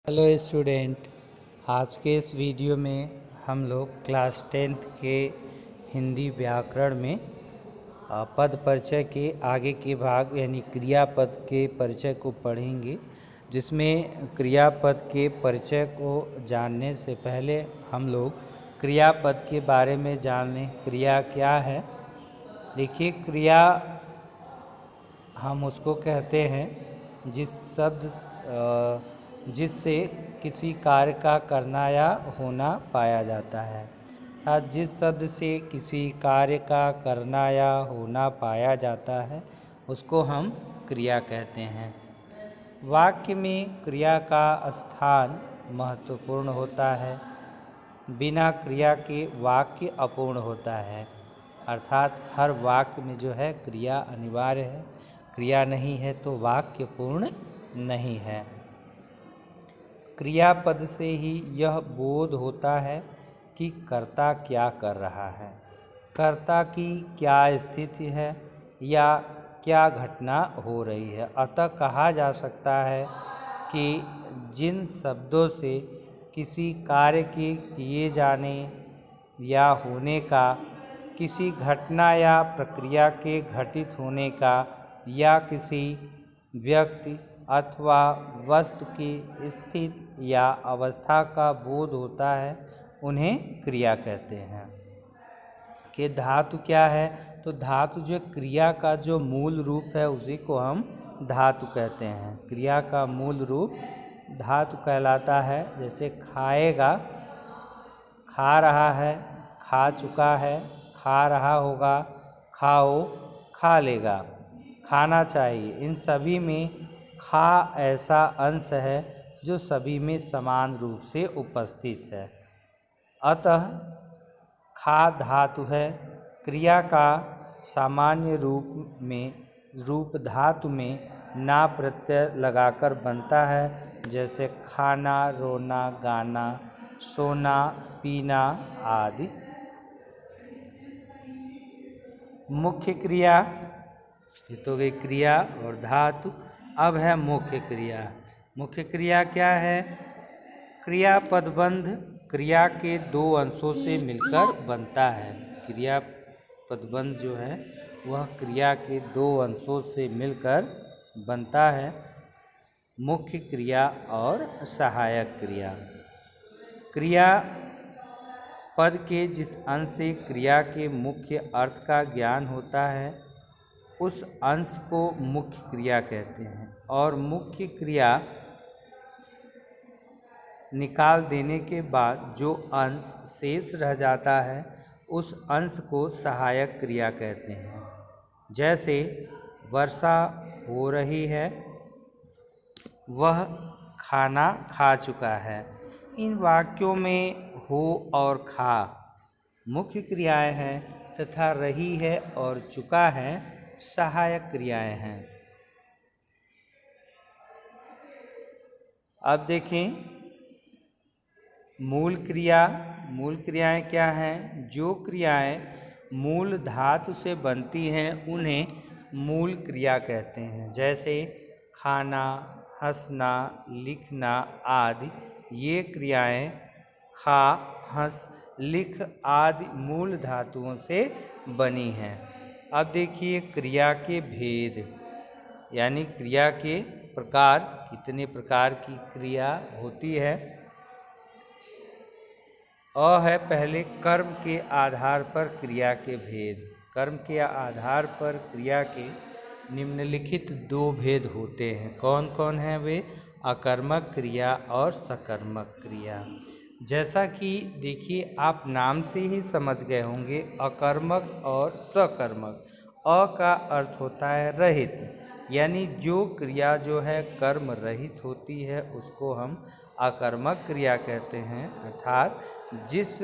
Hello student. आज के इस वीडियो में हम लोग क्लास 10th के हिंदी व्याकरण में पद परिचय के आगे के भाग यानी क्रियापद के परिचय को पढ़ेंगे, जिसमें क्रियापद के परिचय को जानने से पहले हम लोग क्रियापद के बारे में जान लें। क्रिया क्या है? देखिए, क्रिया हम उसको कहते हैं जिससे किसी कार्य का करना या होना पाया जाता है। जिस शब्द से किसी कार्य का करना या होना पाया जाता है उसको हम क्रिया कहते हैं। वाक्य में क्रिया का स्थान महत्वपूर्ण होता है। बिना क्रिया के वाक्य अपूर्ण होता है, अर्थात हर वाक्य में जो है क्रिया अनिवार्य है। क्रिया नहीं है तो वाक्य पूर्ण नहीं है। क्रियापद से ही यह बोध होता है कि कर्ता क्या कर रहा है, कर्ता की क्या स्थिति है या क्या घटना हो रही है। अतः कहा जा सकता है कि जिन शब्दों से किसी कार्य के किए जाने या होने का, किसी घटना या प्रक्रिया के घटित होने का या किसी व्यक्ति अथवा वस्तु की स्थिति या अवस्था का बोध होता है, उन्हें क्रिया कहते हैं। कि धातु क्या है? तो धातु जो क्रिया का जो मूल रूप है उसी को हम धातु कहते हैं। क्रिया का मूल रूप धातु कहलाता है। जैसे खाएगा, खा रहा है, खा चुका है, खा रहा होगा, खाओ, खा लेगा, खाना चाहिए। इन सभी में खा ऐसा अंश है जो सभी में समान रूप से उपस्थित है। अतः खा धातु है। क्रिया का सामान्य रूप धातु में ना प्रत्यय लगाकर बनता है। जैसे खाना, रोना, गाना, सोना, पीना आदि। मुख्य क्रिया, ये तो गई क्रिया और धातु। अब है मुख्य क्रिया। मुख्य क्रिया क्या है? क्रिया पदबंध क्रिया के दो अंशों से मिलकर बनता है। क्रिया पदबंध जो है वह क्रिया के दो अंशों से मिलकर बनता है। मुख्य क्रिया और सहायक क्रिया। क्रिया पद के जिस अंश से क्रिया के मुख्य अर्थ का ज्ञान होता है उस अंश को मुख्य क्रिया कहते हैं, और मुख्य क्रिया निकाल देने के बाद जो अंश शेष रह जाता है उस अंश को सहायक क्रिया कहते हैं। जैसे वर्षा हो रही है, वह खाना खा चुका है। इन वाक्यों में हो और खा मुख्य क्रियाएं हैं तथा रही है और चुका है सहायक क्रियाएं हैं। अब देखें मूल क्रियाएं क्या हैं? जो क्रियाएं मूल धातु से बनती हैं उन्हें मूल क्रिया कहते हैं। जैसे खाना, हंसना, लिखना आदि। ये क्रियाएं खा, हंस, लिख आदि मूल धातुओं से बनी हैं। अब देखिए क्रिया के भेद, यानी क्रिया के प्रकार। कितने प्रकार की क्रिया होती है? है पहले कर्म के आधार पर क्रिया के भेद। कर्म के आधार पर क्रिया के निम्नलिखित दो भेद होते हैं। कौन कौन है वे? अकर्मक क्रिया और सकर्मक क्रिया। जैसा कि देखिए आप नाम से ही समझ गए होंगे, अकर्मक और सकर्मक। अ का अर्थ होता है रहित, यानी जो क्रिया जो है कर्म रहित होती है उसको हम अकर्मक क्रिया कहते हैं। अर्थात जिस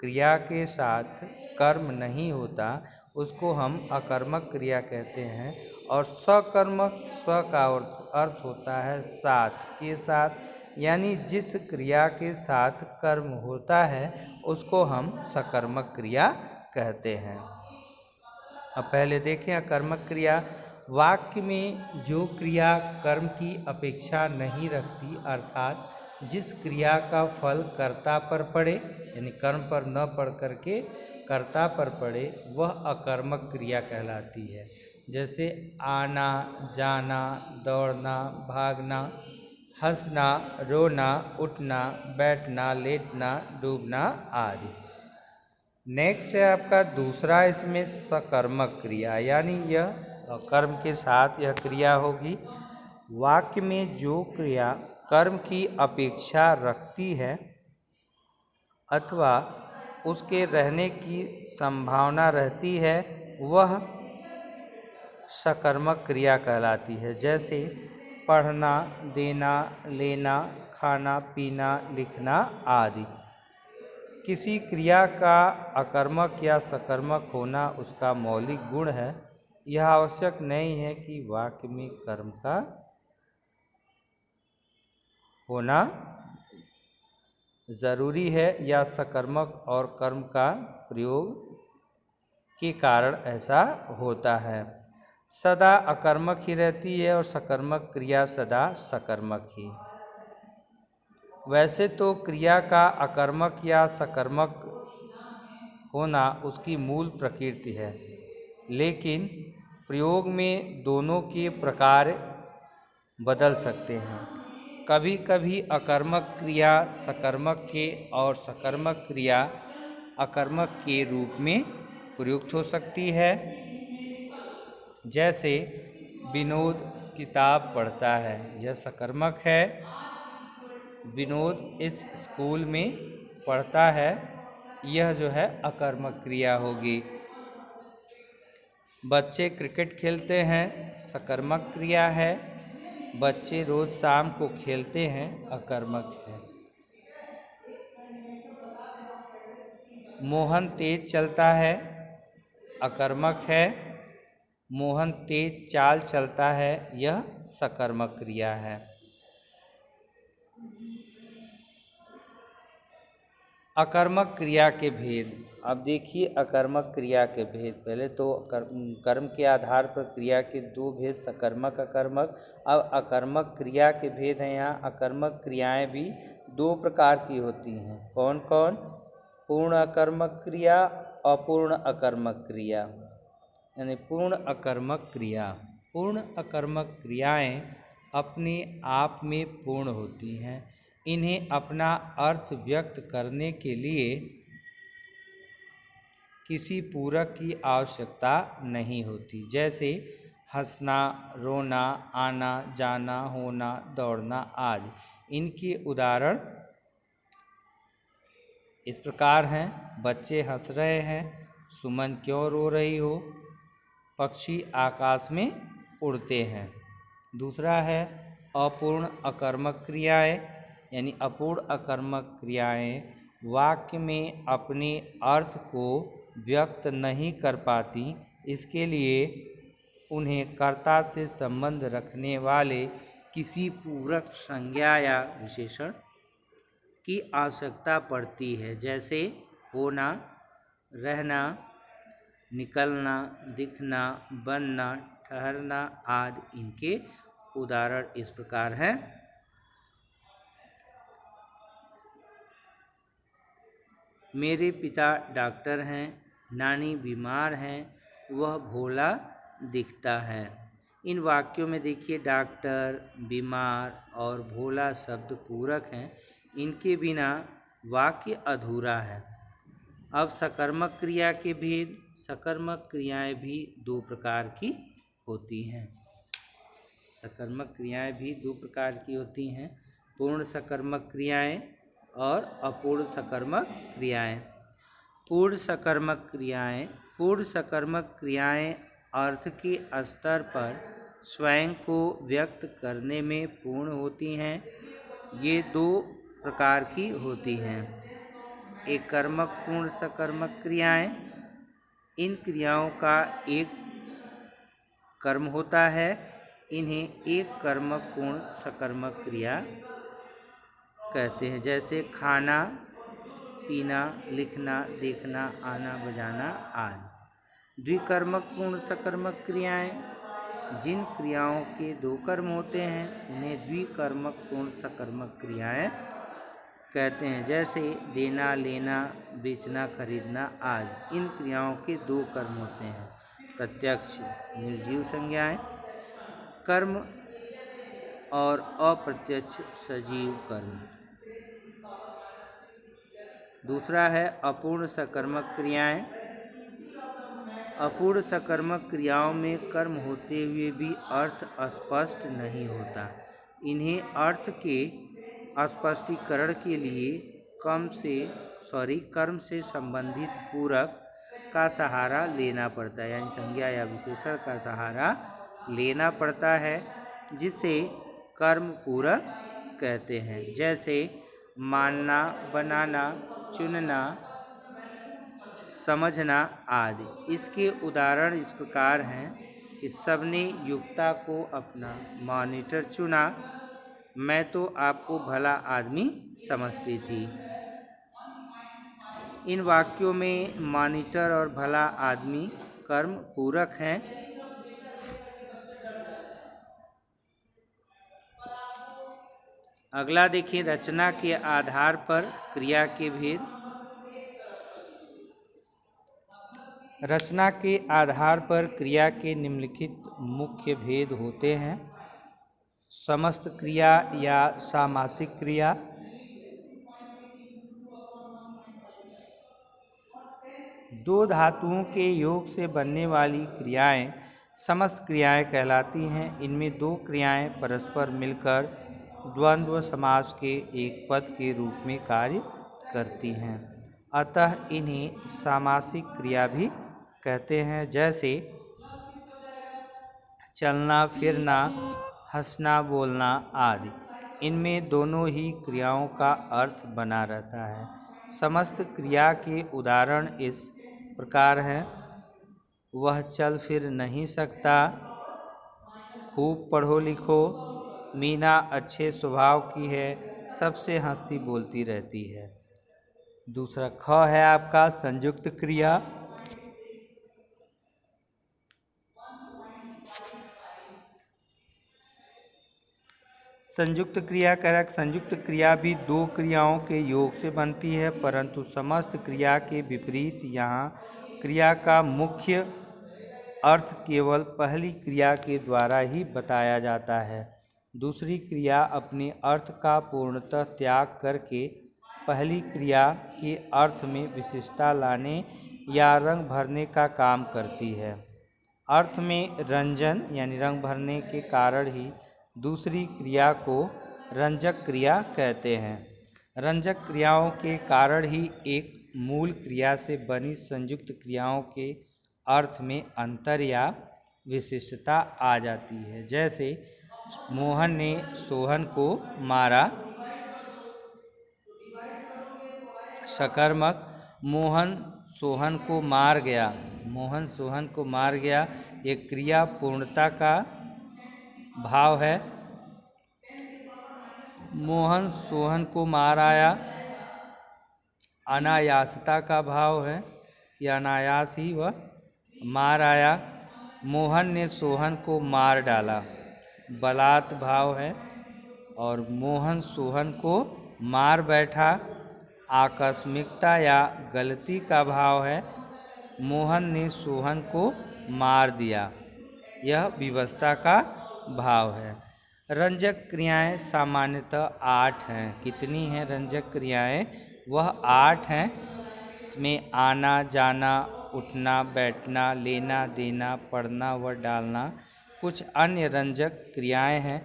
क्रिया के साथ कर्म नहीं होता उसको हम अकर्मक क्रिया कहते हैं। और सकर्मक, स का अर्थ होता है साथ, के साथ, यानी जिस क्रिया के साथ कर्म होता है उसको हम सकर्मक क्रिया कहते हैं। अब पहले देखें अकर्मक क्रिया। वाक्य में जो क्रिया कर्म की अपेक्षा नहीं रखती, अर्थात जिस क्रिया का फल कर्ता पर पड़े, यानी कर्म पर न पड़ करके कर्ता पर पड़े, वह अकर्मक क्रिया कहलाती है। जैसे आना, जाना, दौड़ना, भागना, हंसना, रोना, उठना, बैठना, लेटना, डूबना आदि। नेक्स्ट है आपका दूसरा, इसमें सकर्मक क्रिया, यानी यह कर्म के साथ यह क्रिया होगी। वाक्य में जो क्रिया कर्म की अपेक्षा रखती है अथवा उसके रहने की संभावना रहती है, वह सकर्मक क्रिया कहलाती है। जैसे पढ़ना, देना, लेना, खाना, पीना, लिखना आदि। किसी क्रिया का अकर्मक या सकर्मक होना उसका मौलिक गुण है। यह आवश्यक नहीं है कि वाक्य में कर्म का होना जरूरी है या सकर्मक और कर्म का प्रयोग के कारण ऐसा होता है। सदा अकर्मक ही रहती है और सकर्मक क्रिया सदा सकर्मक ही। वैसे तो क्रिया का अकर्मक या सकर्मक होना उसकी मूल प्रकृति है, लेकिन प्रयोग में दोनों के प्रकार बदल सकते हैं। कभी कभी अकर्मक क्रिया सकर्मक के और सकर्मक क्रिया अकर्मक के रूप में प्रयुक्त हो सकती है। जैसे विनोद किताब पढ़ता है, यह सकर्मक है। विनोद इस स्कूल में पढ़ता है, यह जो है अकर्मक क्रिया होगी। बच्चे क्रिकेट खेलते हैं, सकर्मक क्रिया है। बच्चे रोज शाम को खेलते हैं, अकर्मक है। मोहन तेज चलता है, अकर्मक है। मोहन तेज चाल चलता है, यह सकर्मक क्रिया है। अकर्मक क्रिया के भेद। अब देखिए अकर्मक क्रिया के भेद। पहले तो कर्म के आधार पर क्रिया के दो भेद, सकर्मक अकर्मक। अब अकर्मक क्रिया के भेद हैं। यहाँ अकर्मक क्रियाएं भी दो प्रकार की होती हैं। कौन कौन? पूर्ण अकर्मक क्रिया, अपूर्ण अकर्मक क्रिया। यानी पूर्ण अकर्मक क्रिया। पूर्ण अकर्मक क्रियाएं अपने आप में पूर्ण होती हैं। इन्हें अपना अर्थ व्यक्त करने के लिए किसी पूरक की आवश्यकता नहीं होती। जैसे हंसना, रोना, आना, जाना, होना, दौड़ना आदि। इनके उदाहरण इस प्रकार हैं। बच्चे हंस रहे हैं, सुमन क्यों रो रही हो, पक्षी आकाश में उड़ते हैं। दूसरा है अपूर्ण अकर्मक क्रियाएं, यानी अपूर्ण अकर्मक क्रियाएं वाक्य में अपने अर्थ को व्यक्त नहीं कर पाती। इसके लिए उन्हें कर्ता से संबंध रखने वाले किसी पूरक संज्ञा या विशेषण की आवश्यकता पड़ती है। जैसे होना, रहना, निकलना, दिखना, बनना, ठहरना आदि। इनके उदाहरण इस प्रकार हैं। मेरे पिता डॉक्टर हैं, नानी बीमार हैं, वह भोला दिखता है। इन वाक्यों में देखिए डॉक्टर, बीमार और भोला शब्द पूरक हैं। इनके बिना वाक्य अधूरा है। अब सकर्मक क्रिया के भेद। सकर्मक क्रियाएं भी दो प्रकार की होती हैं। सकर्मक क्रियाएं भी दो प्रकार की होती हैं, पूर्ण सकर्मक क्रियाएं और अपूर्ण सकर्मक क्रियाएं। पूर्ण सकर्मक क्रियाएं। पूर्ण सकर्मक क्रियाएं अर्थ के स्तर पर स्वयं को व्यक्त करने में पूर्ण होती हैं। ये दो प्रकार की होती हैं। एक कर्मक पूर्ण सकर्मक क्रियाएं। इन क्रियाओं का एक कर्म होता है। इन्हें एक कर्मक पूर्ण सकर्मक क्रिया कहते हैं। जैसे खाना, पीना, लिखना, देखना, आना, बजाना आदि। द्विकर्मक पूर्ण सकर्मक क्रियाएं। जिन क्रियाओं के दो कर्म होते हैं उन्हें द्विकर्मक पूर्ण सकर्मक क्रियाएं कहते हैं। जैसे देना, लेना, बेचना, खरीदना आदि। इन क्रियाओं के दो कर्म होते हैं, प्रत्यक्ष निर्जीव संज्ञाएं कर्म और अप्रत्यक्ष सजीव कर्म। दूसरा है अपूर्ण सकर्मक क्रियाएं। अपूर्ण सकर्मक क्रियाओं में कर्म होते हुए भी अर्थ स्पष्ट नहीं होता। इन्हें अर्थ के स्पष्टीकरण के लिए कर्म से संबंधित पूरक का सहारा लेना पड़ता है, यानी संज्ञा या विशेषण का सहारा लेना पड़ता है, जिसे कर्म पूरक कहते हैं। जैसे मानना, बनाना, चुनना, समझना आदि। इसके उदाहरण इस प्रकार हैं कि सबने युक्ता को अपना मॉनिटर चुना, मैं तो आपको भला आदमी समझती थी। इन वाक्यों में मॉनिटर और भला आदमी कर्म पूरक हैं। अगला देखिए, रचना के आधार पर क्रिया के भेद। रचना के आधार पर क्रिया के निम्नलिखित मुख्य भेद होते हैं। समस्त क्रिया या सामासिक क्रिया, दो धातुओं के योग से बनने वाली क्रियाएं समस्त क्रियाएं कहलाती हैं। इनमें दो क्रियाएं परस्पर मिलकर द्वंद्व समास के एक पद के रूप में कार्य करती हैं, अतः इन्हें सामासिक क्रिया भी कहते हैं। जैसे चलना, फिरना, हंसना, बोलना आदि। इनमें दोनों ही क्रियाओं का अर्थ बना रहता है। समस्त क्रिया के उदाहरण इस प्रकार हैं। वह चल फिर नहीं सकता, खूब पढ़ो लिखो, मीना अच्छे स्वभाव की है, सबसे हंसती बोलती रहती है। दूसरा ख है आपका संयुक्त क्रिया। संयुक्त क्रिया कारक संयुक्त क्रिया भी दो क्रियाओं के योग से बनती है, परंतु समस्त क्रिया के विपरीत यहाँ क्रिया का मुख्य अर्थ केवल पहली क्रिया के द्वारा ही बताया जाता है। दूसरी क्रिया अपने अर्थ का पूर्णतः त्याग करके पहली क्रिया के अर्थ में विशिष्टता लाने या रंग भरने का काम करती है। अर्थ में रंजन यानी रंग भरने के कारण ही दूसरी क्रिया को रंजक क्रिया कहते हैं। रंजक क्रियाओं के कारण ही एक मूल क्रिया से बनी संयुक्त क्रियाओं के अर्थ में अंतर या विशिष्टता आ जाती है। जैसे मोहन ने सोहन को मारा, सकर्मक मोहन सोहन को मार गया। मोहन सोहन को मार गया, ये क्रिया पूर्णता का भाव है। मोहन सोहन को मार आया, अनायासता का भाव है कि अनायास ही वह मार आया। मोहन ने सोहन को मार डाला, बलात् भाव है। और मोहन सोहन को मार बैठा, आकस्मिकता या गलती का भाव है। मोहन ने सोहन को मार दिया, यह विवशता का भाव है। रंजक क्रियाएं सामान्यतः 8 हैं। कितनी हैं रंजक क्रियाएं? वह 8 हैं। इसमें आना, जाना, उठना, बैठना, लेना, देना, पढ़ना व डालना कुछ अन्य रंजक क्रियाएं हैं।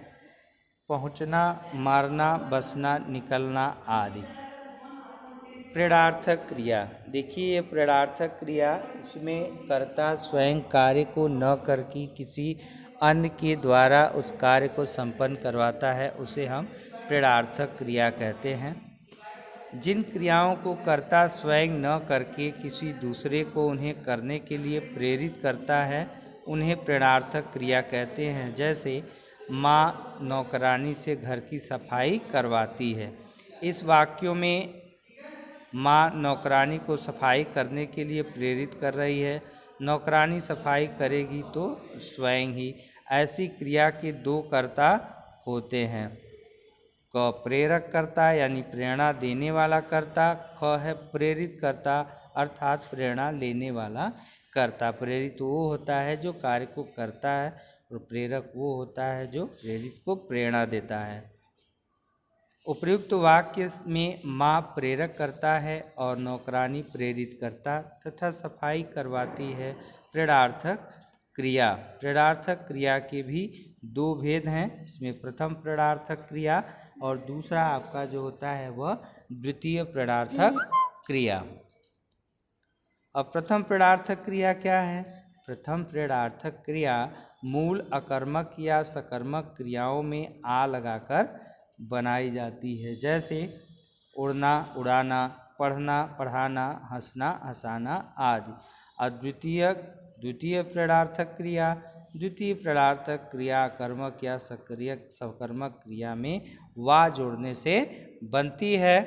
पहुँचना, मारना, बसना, निकलना आदि। प्रेरणार्थक क्रिया, देखिए ये प्रेरणार्थक क्रिया, इसमें कर्ता स्वयं कार्य को न करके किसी अन्य के द्वारा उस कार्य को संपन्न करवाता है, उसे हम प्रेरणार्थक क्रिया कहते हैं। जिन क्रियाओं को कर्ता स्वयं न करके किसी दूसरे को उन्हें करने के लिए प्रेरित करता है, उन्हें प्रेरणार्थक क्रिया कहते हैं। जैसे माँ नौकरानी से घर की सफाई करवाती है। इस वाक्यों में माँ नौकरानी को सफाई करने के लिए प्रेरित कर रही है। नौकरानी सफाई करेगी तो स्वयं ही ऐसी क्रिया के दो कर्ता होते हैं। क प्रेरक कर्ता यानी प्रेरणा देने वाला कर्ता, ख है प्रेरित कर्ता अर्थात प्रेरणा लेने वाला कर्ता। प्रेरित वो होता है जो कार्य को करता है और प्रेरक वो होता है जो प्रेरित को प्रेरणा देता है। उपर्युक्त वाक्य में माँ प्रेरक करता है और नौकरानी प्रेरित करता तथा सफाई करवाती है प्रेरणार्थक क्रिया। प्रेरणार्थक क्रिया के भी दो भेद हैं। इसमें प्रथम प्रेरणार्थक क्रिया और दूसरा आपका जो होता है वह द्वितीय प्रेरणार्थक क्रिया। अब प्रथम प्रेरणार्थक क्रिया क्या है? प्रथम प्रेरणार्थक क्रिया मूल अकर्मक या सकर्मक क्रियाओं में आ लगाकर बनाई जाती है, जैसे उड़ना उड़ाना, पढ़ना पढ़ाना, हंसना हंसाना आदि। द्वितीय प्रेरणार्थक क्रिया, द्वितीय प्रेरणार्थक क्रिया कर्मक या सकर्मक क्रिया में वा जोड़ने से बनती है।